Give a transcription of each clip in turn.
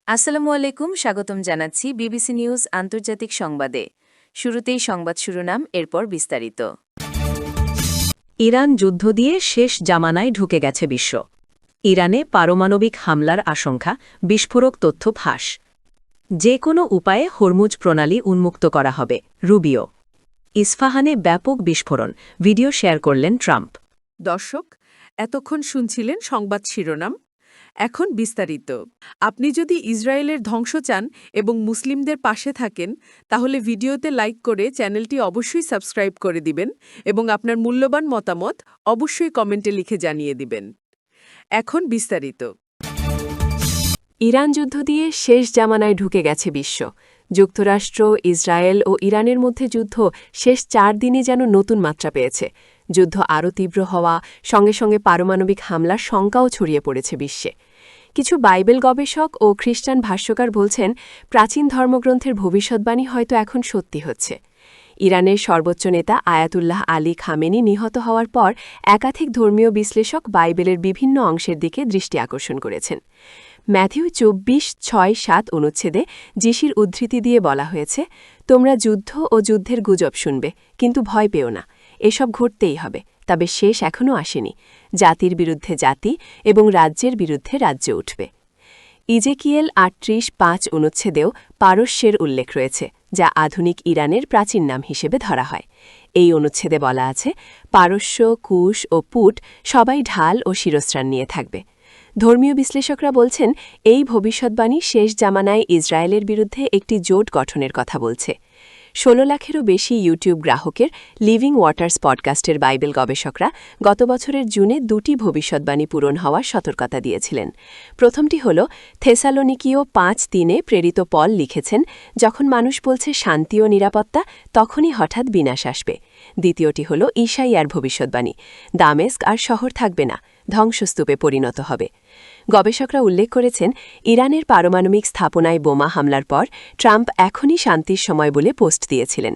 আসসালামু আলাইকুম, স্বাগতম জানাচ্ছি বিবিসি নিউজ আন্তর্জাতিক সংবাদে। শুরুতেই সংবাদ শিরোনাম, এরপর বিস্তারিত। ইরান যুদ্ধ দিয়ে শেষ জামানায় ঢুকে গেছে বিশ্ব। ইরানে পারমাণবিক হামলার আশঙ্কা, বিস্ফোরক তথ্য ফাঁস। যে কোনো উপায়ে হরমুজ প্রণালী উন্মুক্ত করা হবে, রুবিও। ইস্ফাহানে ব্যাপক বিস্ফোরণ, ভিডিও শেয়ার করলেন ট্রাম্প। দর্শক, এতক্ষণ শুনছিলেন সংবাদ শিরোনাম। এখন বিস্তারিত। আপনি যদি ইসরায়েলের ধ্বংস চান এবং মুসলিমদের পাশে থাকেন, তাহলে ভিডিওতে লাইক করে চ্যানেলটি অবশ্যই সাবস্ক্রাইব করে দিবেন এবং আপনার মূল্যবান মতামত অবশ্যই কমেন্টে লিখে জানিয়ে দিবেন। এখন বিস্তারিত। ইরান যুদ্ধ দিয়ে শেষ জামানায় ঢুকে গেছে বিশ্ব। যুক্তরাষ্ট্র, ইসরায়েল ও ইরানের মধ্যে যুদ্ধ শেষ 4 দিনে যেন নতুন মাত্রা পেয়েছে। যুদ্ধ আরও তীব্র হওয়া, সঙ্গে সঙ্গে পারমাণবিক হামলার শঙ্কাও ছড়িয়ে পড়েছে বিশ্বে। কিছু বাইবেল গবেষক ও খ্রিস্টান ভাষ্যকার বলছেন, প্রাচীন ধর্মগ্রন্থের ভবিষ্যদ্বাণী হয়তো এখন সত্যি হচ্ছে। ইরানের সর্বোচ্চ নেতা আয়াতুল্লাহ আলী খামেনি নিহত হওয়ার পর একাধিক ধর্মীয় বিশ্লেষক বাইবেলের বিভিন্ন অংশের দিকে দৃষ্টি আকর্ষণ করেছেন। ম্যাথিউ 24:6-7 অনুচ্ছেদে যিশির উদ্ধৃতি দিয়ে বলা হয়েছে, তোমরা যুদ্ধ ও যুদ্ধের গুজব শুনবে, কিন্তু ভয় পেও না, এসব ঘটতেই হবে, তবে শেষ এখনও আসেনি। জাতির বিরুদ্ধে জাতি এবং রাজ্যের বিরুদ্ধে রাজ্য উঠবে। ইজেকিয়েল 38:5 অনুচ্ছেদেও পারস্যের উল্লেখ রয়েছে, যা আধুনিক ইরানের প্রাচীন নাম হিসেবে ধরা হয়। এই অনুচ্ছেদে বলা আছে, পারস্য, কুশ ও পুট সবাই ঢাল ও শিরস্ত্রাণ নিয়ে থাকবে। ধর্মীয় বিশ্লেষকরা বলছেন, এই ভবিষ্যদ্বাণী শেষ জামানায় ইসরায়েলের বিরুদ্ধে একটি জোট গঠনের কথা বলছে। 16 লাখেরও বেশি ইউটিউব গ্রাহকের লিভিং ওয়াটার্স পডকাস্টের বাইবেল গবেষকরা গত বছরের জুনে 2টি ভবিষ্যদ্বাণী পূরণ হওয়ার সতর্কতা দিয়েছিলেন। প্রথমটি হল, থেসালোনিকীয় 5:3 প্রেরিত পল লিখেছেন, যখন মানুষ বলছে শান্তি ও নিরাপত্তা, তখনই হঠাৎ বিনাশ আসবে। দ্বিতীয়টি হল ঈশাইয়ার ভবিষ্যদ্বাণী, দামেস্ক আর শহর থাকবে না, ধ্বংসস্তূপে পরিণত হবে। গবেষকরা উল্লেখ করেছেন, ইরানের পারমাণবিক স্থাপনায় বোমা হামলার পর ট্রাম্প এখনই শান্তির সময় বলে পোস্ট দিয়েছিলেন।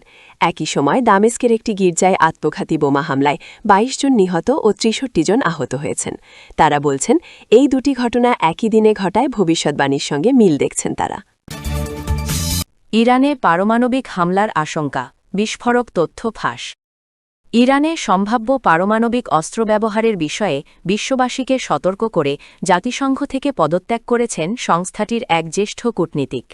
একই সময় দামেস্কের একটি গির্জায় আত্মঘাতী বোমা হামলায় 22 জন নিহত ও 63 জন আহত হয়েছেন। তারা বলছেন, এই দুটি ঘটনা একই দিনে ঘটায় ভবিষ্যদ্বাণীর সঙ্গে মিল দেখছেন তারা। ইরানে পারমাণবিক হামলার আশঙ্কা, বিস্ফোরক তথ্য ফাঁস। ইরানে সম্ভাব্য পারমাণবিক অস্ত্র ব্যবহারের বিষয়ে বিশ্ববাসীকে সতর্ক করে জাতিসংঘ থেকে পদত্যাগ করেছেন সংস্থাটির এক জ্যেষ্ঠ কূটনীতিক।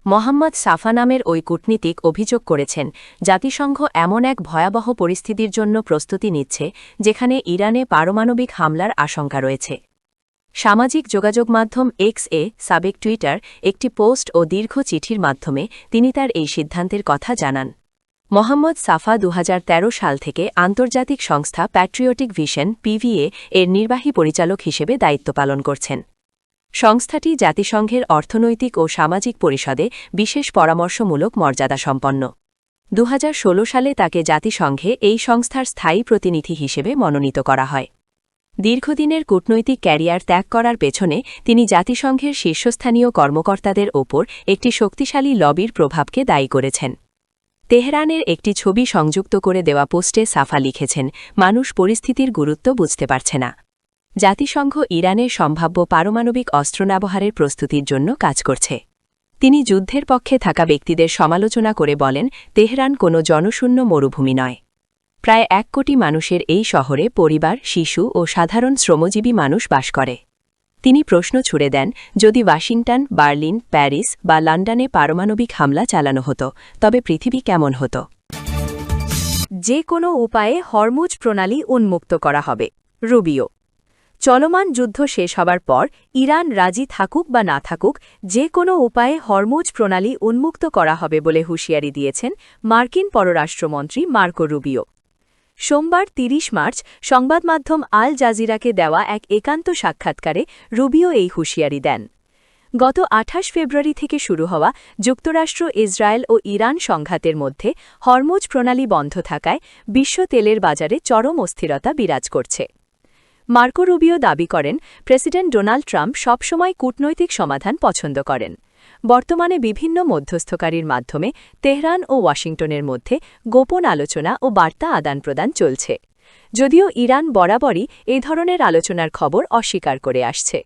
মোহাম্মদ সাফা নামের ওই কূটনীতিক অভিযোগ করেছেন, জাতিসংঘ এমন এক ভয়াবহ পরিস্থিতির জন্য প্রস্তুতি নিচ্ছে, যেখানে ইরানে পারমাণবিক হামলার আশঙ্কা রয়েছে। সামাজিক যোগাযোগ মাধ্যম এক্স-এ, সাবেক টুইটার, একটি পোস্ট ও দীর্ঘ চিঠির মাধ্যমে তিনি তার এই সিদ্ধান্তের কথা জানান। মোহাম্মদ সাফা 2013 সাল থেকে আন্তর্জাতিক সংস্থা প্যাট্রিয়টিক ভিশন (PVA) এর নির্বাহী পরিচালক হিসেবে দায়িত্ব পালন করছেন। সংস্থাটি জাতিসংঘের অর্থনৈতিক ও সামাজিক পরিষদে বিশেষ পরামর্শমূলক মর্যাদাসম্পন্ন। 2016 সালে তাকে জাতিসংঘে এই সংস্থার স্থায়ী প্রতিনিধি হিসেবে মনোনীত করা হয়। দীর্ঘদিনের কূটনৈতিক ক্যারিয়ার ত্যাগ করার পেছনে তিনি জাতিসংঘের শীর্ষস্থানীয় কর্মকর্তাদের ওপর একটি শক্তিশালী লবির প্রভাবকে দায়ী করেছেন। তেহরানের একটি ছবি সংযুক্ত করে দেওয়া পোস্টে সাফা লিখেছেন, মানুষ পরিস্থিতির গুরুত্ব বুঝতে পারছে না। জাতিসংঘ ইরানের সম্ভাব্য পারমাণবিক অস্ত্র ব্যবহারের প্রস্তুতির জন্য কাজ করছে। তিনি যুদ্ধের পক্ষে থাকা ব্যক্তিদের সমালোচনা করে বলেন, তেহরান কোনো জনশূন্য মরুভূমি নয়। প্রায় 1 কোটি মানুষের এই শহরে পরিবার, শিশু ও সাধারণ শ্রমজীবী মানুষ বাস করে। তিনি প্রশ্ন ছুড়ে দেন, যদি ওয়াশিংটন, বার্লিন, প্যারিস বা লন্ডনে পারমাণবিক হামলা চালানো হতো, তবে পৃথিবী কেমন হতো? যে কোনো উপায়ে হরমুজ প্রণালী উন্মুক্ত করা হবে, রুবিও। চলমান যুদ্ধ শেষ হবার পর ইরান রাজি থাকুক বা না থাকুক, যে কোনো উপায়ে হরমুজ প্রণালী উন্মুক্ত করা হবে বলে হুঁশিয়ারি দিয়েছেন মার্কিন পররাষ্ট্রমন্ত্রী মার্কো রুবিও। সোমবার 30 মার্চ সংবাদমাধ্যম আল জাজিরাকে দেওয়া এক একান্ত সাক্ষাৎকারে রুবিও এই হুঁশিয়ারি দেন। গত 28 ফেব্রুয়ারি থেকে শুরু হওয়া যুক্তরাষ্ট্র, ইসরায়েল ও ইরান সংঘাতের মধ্যে হরমুজ প্রণালী বন্ধ থাকায় বিশ্ব তেলের বাজারে চরম অস্থিরতা বিরাজ করছে। মার্কো রুবিও দাবি করেন, প্রেসিডেন্ট ডোনাল্ড ট্রাম্প সবসময় কূটনৈতিক সমাধান পছন্দ করেন। বর্তমানে বিভিন্ন মধ্যস্থকারীর মাধ্যমে তেহরান ও ওয়াশিংটনের মধ্যে গোপন আলোচনা ও বার্তা আদান-প্রদান চলছে, যদিও ইরান বরাবরই এই ধরনের আলোচনার খবর অস্বীকার করে আসছে।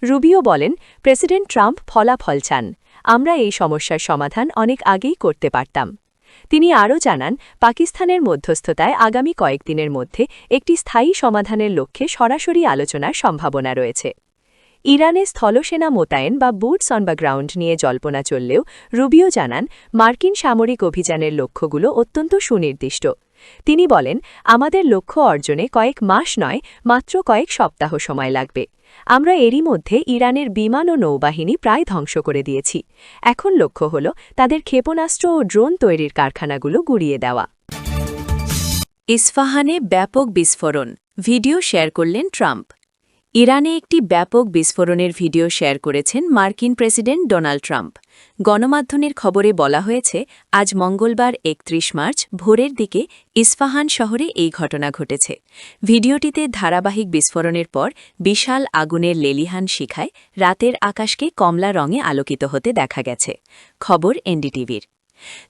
রুবিও বলেন, প্রেসিডেন্ট ট্রাম্প ফলাফল চান। আমরা এই সমস্যার সমাধান অনেক আগেই করতে পারতাম। তিনি আরও জানান, পাকিস্তানের মধ্যস্থতায় আগামী কয়েকদিনের মধ্যে একটি স্থায়ী সমাধানের লক্ষ্যে সরাসরি আলোচনার সম্ভাবনা রয়েছে। ইরানে স্থলসেনা মোতায়েন বা বুটস অন দ্য গ্রাউন্ড নিয়ে জল্পনা চললেও রুবিও জানান, মার্কিন সামরিক অভিযানের লক্ষ্যগুলো অত্যন্ত সুনির্দিষ্ট। তিনি বলেন, আমাদের লক্ষ্য অর্জনে কয়েক মাস নয়, মাত্র কয়েক সপ্তাহ সময় লাগবে। আমরা এরই মধ্যে ইরানের বিমান ও নৌবাহিনী প্রায় ধ্বংস করে দিয়েছি। এখন লক্ষ্য হল তাদের ক্ষেপণাস্ত্র ও ড্রোন তৈরির কারখানাগুলো গুড়িয়ে দেওয়া। ইস্পাহানে ব্যাপক বিস্ফোরণ, ভিডিও শেয়ার করলেন ট্রাম্প। ইরানে একটি ব্যাপক বিস্ফোরণের ভিডিও শেয়ার করেছেন মার্কিন প্রেসিডেন্ট ডোনাল্ড ট্রাম্প। গণমাধ্যমের খবরে বলা হয়েছে, আজ মঙ্গলবার ৩১ মার্চ ভোরের দিকে ইস্পাহান শহরে এই ঘটনা ঘটেছে। ভিডিওটিতে ধারাবাহিক বিস্ফোরণের পর বিশাল আগুনের লেলিহান শিখায় রাতের আকাশকে কমলা রঙে আলোকিত হতে দেখা গেছে। খবর এনডিটিভির।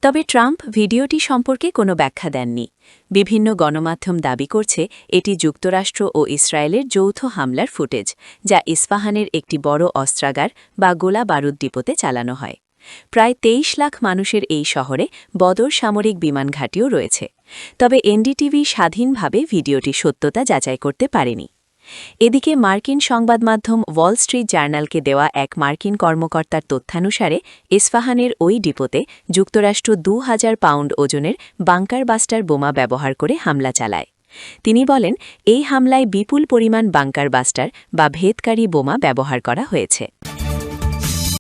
তবে ট্রাম্প ভিডিওটি সম্পর্কে কোনো ব্যাখ্যা দেননি। বিভিন্ন গণমাধ্যম দাবি করছে এটি যুক্তরাষ্ট্র ও ইসরায়েলের যৌথ হামলার ফুটেজ, যা ইস্পাহানের একটি বড় অস্ত্রাগার বা গোলা বারুদ ডিপোতে চালানো হয়। প্রায় ২৩ লাখ মানুষের এই শহরে বদর সামরিক বিমান ঘাঁটিও রয়েছে। তবে এনডিটিভি স্বাধীনভাবে ভিডিওটি সত্যতা যাচাই করতে পারেনি। এদিকে মার্কিন সংবাদ মাধ্যম ওয়াল স্ট্রিট জার্নালকে দেওয়া এক মার্কিন কর্মকর্তার তথ্যানুসারে ইস্পাহানের ওই ডিপোতে যুক্তরাষ্ট্র ২,০০০ পাউন্ড ওজনের বাংকার বাস্টার বোমা ব্যবহার করে হামলা চালায়। তিনি বলেন, এই হামলায় বিপুল পরিমাণ বাংকার বাস্টার বা ভেদকারী বোমা ব্যবহার করা হয়েছে।